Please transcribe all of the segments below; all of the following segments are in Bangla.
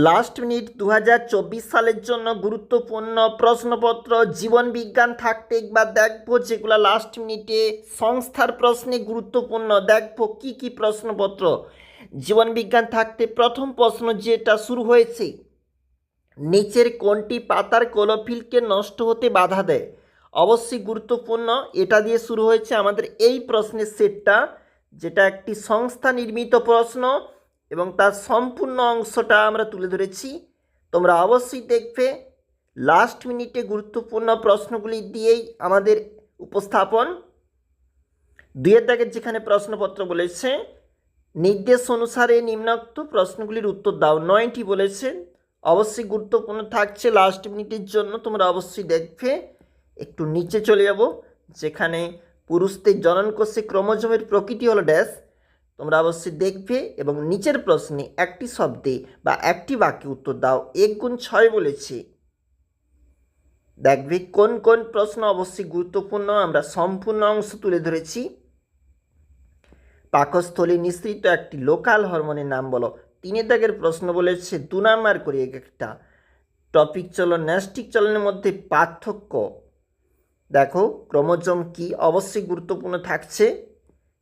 লাস্ট মিনিট 2024 সালের জন্য গুরুত্বপূর্ণ প্রশ্নপত্র জীবন বিজ্ঞান থাকতে একবার দেখবো, যেগুলো লাস্ট মিনিটে সংস্থার প্রশ্নে গুরুত্বপূর্ণ। দেখবো কি কি প্রশ্নপত্র জীবন বিজ্ঞান থাকতে। প্রথম প্রশ্ন যেটা শুরু হয়েছে, নিচের কোনটি পাতার ক্লোরোফিলকে নষ্ট হতে বাধা দেয়? অবশ্যই গুরুত্বপূর্ণ। এটা দিয়ে শুরু হয়েছে আমাদের এই প্রশ্নের সেটটা, যেটা একটি সংস্থা নির্মিত প্রশ্ন এবং তার সম্পূর্ণ অংশটা আমরা তুলে ধরেছি। তোমরা অবশ্যই দেখবে। লাস্ট মিনিটে গুরুত্বপূর্ণ প্রশ্নগুলি দিয়েই আমাদের উপস্থাপন। দুইয়ের দাগের যেখানে প্রশ্নপত্র বলেছে, নির্দেশ অনুসারে নিম্নোক্ত প্রশ্নগুলির উত্তর দাও। 9টি বলেছে। অবশ্যই গুরুত্বপূর্ণ থাকছে লাস্ট মিনিটের জন্য, তোমরা অবশ্যই দেখবে। একটু নিচে চলে যাব, যেখানে পুরুষদের জননকোষে ক্রোমোজোমের প্রকৃতি হলো ড্যাশ। তোমরা অবশ্যই দেখবে এবং নিচের প্রশ্নে একটি শব্দে বা একটি বাক্যে উত্তর দাও। 1 গুণ 6 বলেছে। দেখবে কোন কোন প্রশ্ন অবশ্যই গুরুত্বপূর্ণ, আমরা সম্পূর্ণ অংশ তুলে ধরেছি। পাকস্থলী নিঃসৃত একটি লোকাল হরমোনের নাম বলো। 3 দাগের প্রশ্ন বলেছে 2 নাম্বার করে একটা টপিক চলন ন্যাস্টিক চলনের মধ্যে পার্থক্য। দেখো ক্রোমোজোম কি, অবশ্যই গুরুত্বপূর্ণ থাকছে।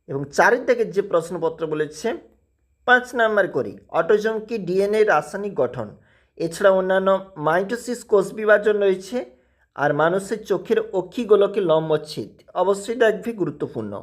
এবং 4 দাগের যে প্রশ্নপত্র বলেছে 5 নাম্বার করি অটোজোম কি, ডিএনএ রাসায়নিক গঠন। এছাড়া অন্যান্য মাইটোসিস কোষ বিভাজন রয়েছে। আর মানুষের চোখের অক্ষিগোলকে লম্বচ্ছেদ, অবশ্যই দেখবে গুরুত্বপূর্ণ।